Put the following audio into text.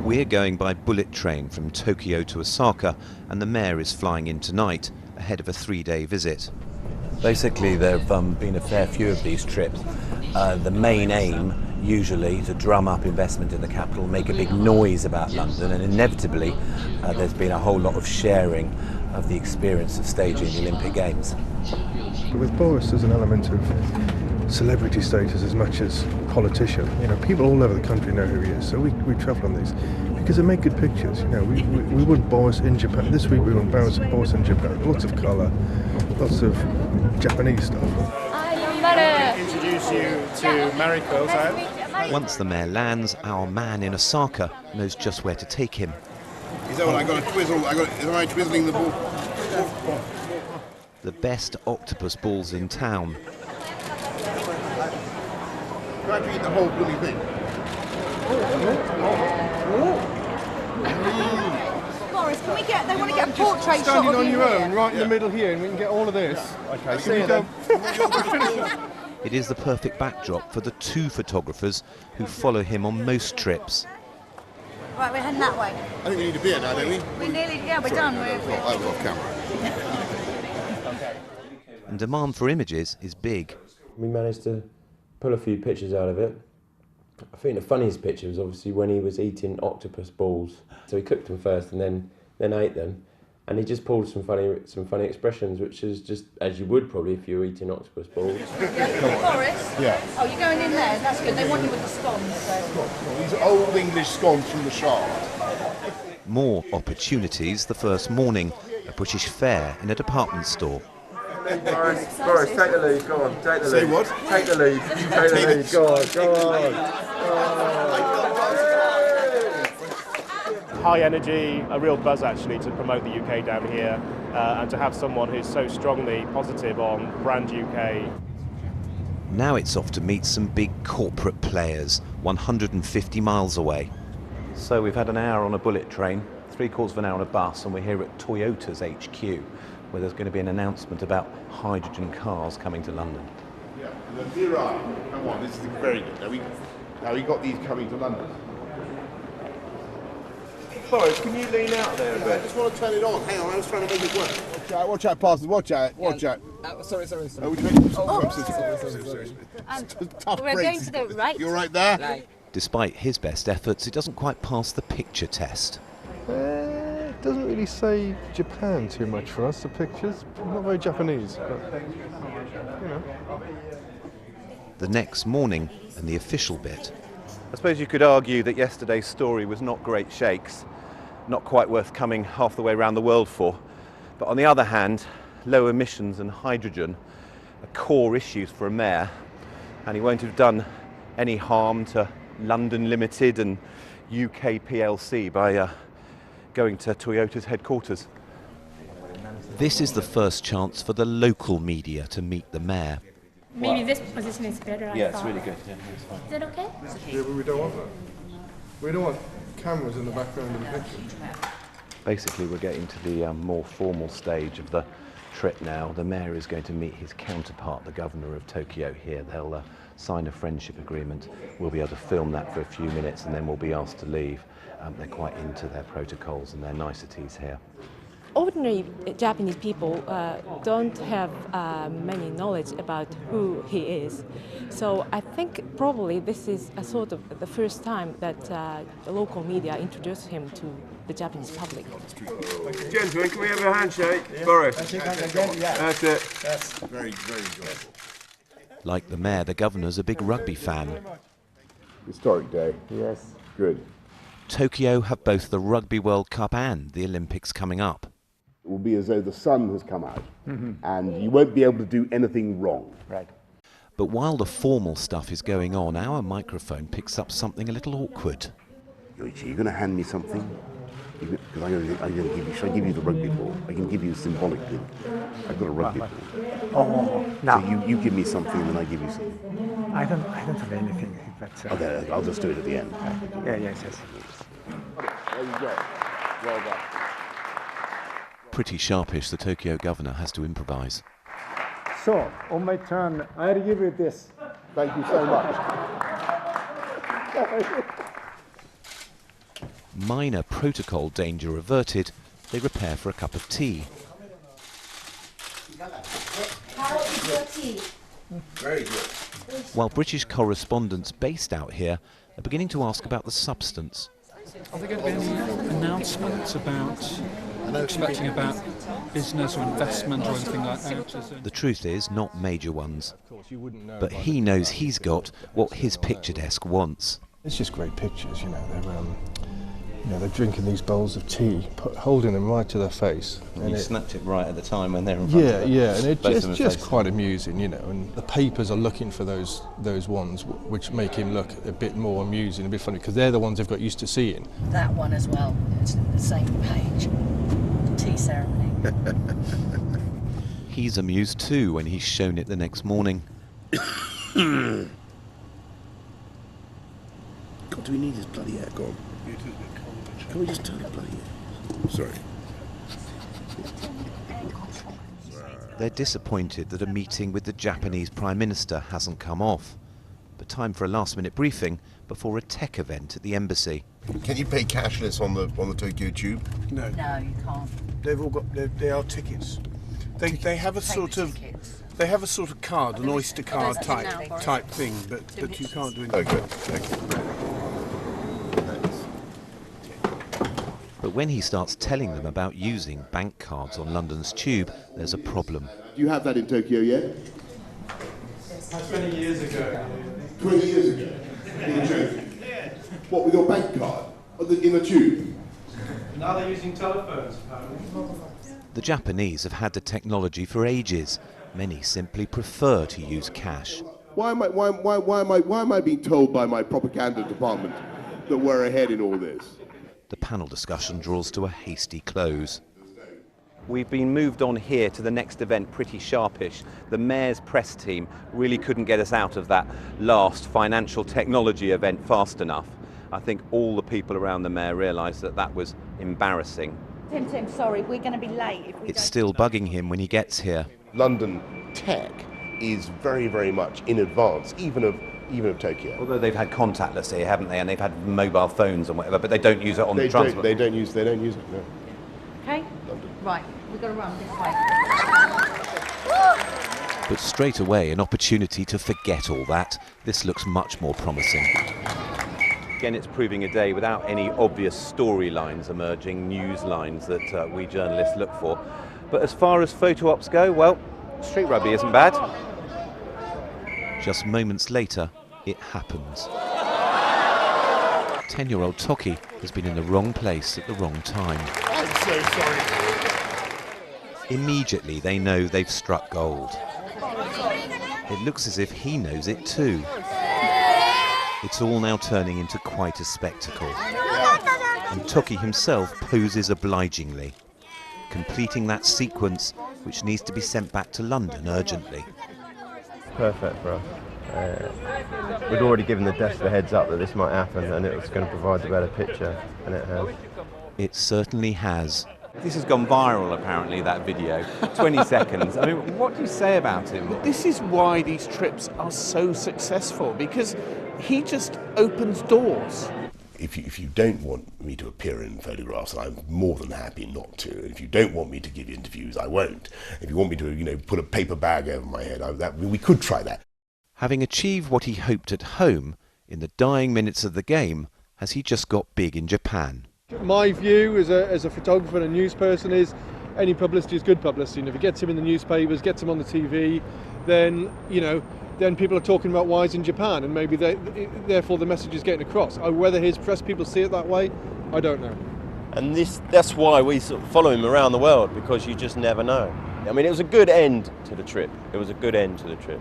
We're going by bullet train from Tokyo to Osaka, and the mayor is flying in tonight ahead of a 3-day visit. Basically, there have been a fair few of these trips. The main aim, usually, to drum up investment in the capital, make a big noise about London, and inevitably there's been a whole lot of sharing of the experience of staging the Olympic Games. With Boris, there's an element of celebrity status as much as politician. You know, people all over the country know who he is, so we travel on these because they make good pictures. You know, we wouldn't Boris in Japan. This week we wouldn't Boris in Japan. Lots of colour, lots of Japanese stuff. Introduce you to Mariko. Once the mayor lands, our man in Osaka knows just where to take him. Is that what I got to twizzle? Am I twizzling the ball? The best octopus balls in town. Try to eat the whole bloody thing. Boris, can we get? They want to get a portrait shot Standing of on you your here. own, right in the middle here, and we can get all of this. Okay, see you then. It is the perfect backdrop for the 2 photographers who follow him on most trips. Right, we're heading that way. I think we need a beer now, don't we? We nearly, yeah, we're done. I was off camera. And demand for images is big. We managed to pull a few pictures out of it. I think the funniest picture was obviously when he was eating octopus balls. So he cooked them first and then ate them, and he just pulled some funny expressions, which is just as you would probably if you were eating octopus balls. Boris? Yeah. Oh, you're going in there. That's good. They want you with the scones. So. These are old English scones from the shop. More opportunities the first morning, a British fair in a department store. Boris, take the lead, go on, take the lead. Say what? Take the lead, take the lead, go on. High energy, a real buzz actually to promote the UK down here, and to have someone who's so strongly positive on brand UK. Now it's off to meet some big corporate players 150 miles away. So we've had an hour on a bullet train, 3/4 of an hour on a bus, and we're here at Toyota's HQ, where there's going to be an announcement about hydrogen cars coming to London. Yeah, and then here are. Come on, this is very good. Now we got these coming to London. Boris, can you lean out there a I bit? just want to turn it on. Hang on, I was trying to make it work. Watch out, Parsons. Watch out. Sorry. Oh, would you make sorry. Tough We're going breaks. to the right. You're right there. Right. Despite his best efforts, it doesn't quite pass the picture test. It doesn't really say Japan too much for us, the pictures. Not very Japanese, but, you know. The next morning, and the official bit. I suppose you could argue that yesterday's story was not great shakes, not quite worth coming half the way around the world for. But on the other hand, low emissions and hydrogen are core issues for a mayor, and he won't have done any harm to London Limited and UK PLC by going to Toyota's headquarters. This is the first chance for the local media to meet the mayor. Maybe this position is better. Yeah, it's really good. Yeah, it's fine. Is that okay? Yeah, but we don't want that. We don't want cameras in the background of the picture. Basically, we're getting to the more formal stage of the trip now. The mayor is going to meet his counterpart, the governor of Tokyo, here. They'll sign a friendship agreement. We'll be able to film that for a few minutes and then we'll be asked to leave. They're quite into their protocols and their niceties here. Ordinary Japanese people don't have many knowledge about who he is. So I think probably this is a sort of the first time that the local media introduced him to the Japanese public. Gentlemen, can we have a handshake? Yeah. Boris. That's it. That's very, very good. Like the mayor, the governor's a big rugby fan. Historic day. Yes. Good. Tokyo have both the Rugby World Cup and the Olympics coming up. It will be as though the sun has come out, and you won't be able to do anything wrong. Right. But while the formal stuff is going on, our microphone picks up something a little awkward. You're going to hand me something? Because I'm going to give you. Should I give you the rugby ball? I can give you a symbolic thing. I've got a rugby ball. Oh, no. So you give me something, and then I give you something. I don't have anything, but... Okay, I'll just do it at the end. Yes. There you go. Well done. Pretty sharpish, the Tokyo governor has to improvise. So, on my turn, I'll give you this. Thank you so much. Minor protocol danger averted, they repair for a cup of tea. How is your tea? Very good. While British correspondents based out here are beginning to ask about the substance. Are there going to be any announcements about business or investment or anything like that? The truth is, not major ones. But he knows he's got what his picture desk wants. It's just great pictures, they're drinking these bowls of tea, holding them right to their face. And you snapped it right at the time when they're in front of it. Yeah, and it's just quite amusing, and the papers are looking for those ones which make him look a bit more amusing, a bit funny, because they're the ones they've got used to seeing. That one as well, it's the same page. Tea ceremony. He's amused too when he's shown it the next morning. God, do we need this bloody aircon? Can we just turn it bloody air? Sorry. They're disappointed that a meeting with the Japanese Prime Minister hasn't come off. But time for a last-minute briefing before a tech event at the embassy. Can you pay cashless on the Tokyo Tube? No, you can't. They've all got. They are tickets. They have a sort of. They have a sort of card, an Oyster card type thing, but you can't do anything. Okay. But when he starts telling them about using bank cards on London's tube, there's a problem. Do you have that in Tokyo yet? 20 years ago. 20 years ago? In Tokyo? What, with your bank card? In the tube? Now they're using telephones, apparently. The Japanese have had the technology for ages. Many simply prefer to use cash. Why am I being told by my propaganda department that we're ahead in all this? The panel discussion draws to a hasty close. We've been moved on here to the next event pretty sharpish. The Mayor's press team really couldn't get us out of that last financial technology event fast enough. I think all the people around the Mayor realised that that was embarrassing. Tim, sorry, we're going to be late. If we It's still bugging him when he gets here. London tech is very, very much in advance, even of Tokyo. Although they've had contactless here, haven't they? And they've had mobile phones and whatever, but they don't use it on the transport. They don't use it, no. Okay? London. Right, we've got to run this way. But straight away, an opportunity to forget all that. This looks much more promising. Again, it's proving a day without any obvious storylines emerging, news lines that we journalists look for. But as far as photo ops go, well, street rugby isn't bad. Just moments later, it happens. 10-year-old Toki has been in the wrong place at the wrong time. I'm so sorry. Immediately, they know they've struck gold. It looks as if he knows it too. It's all now turning into quite a spectacle. And Toki himself poses obligingly, completing that sequence which needs to be sent back to London urgently. Perfect for us. We'd already given the desk the heads up that this might happen and it was going to provide the better picture, and it has. It certainly has. This has gone viral, apparently, that video. 20 seconds. I mean, what do you say about him? This is why these trips are so successful, because he just opens doors. If you don't want me to appear in photographs, I'm more than happy not to. If you don't want me to give interviews, I won't. If you want me to, put a paper bag over my head, we could try that. Having achieved what he hoped at home, in the dying minutes of the game, has he just got big in Japan? My view as a photographer and a news person is any publicity is good publicity. And if it gets him in the newspapers, gets him on the TV, then, then people are talking about why he's in Japan, and maybe therefore the message is getting across. Whether his press people see it that way, I don't know. And that's why we sort of follow him around the world, because you just never know. I mean, it was a good end to the trip. It was a good end to the trip.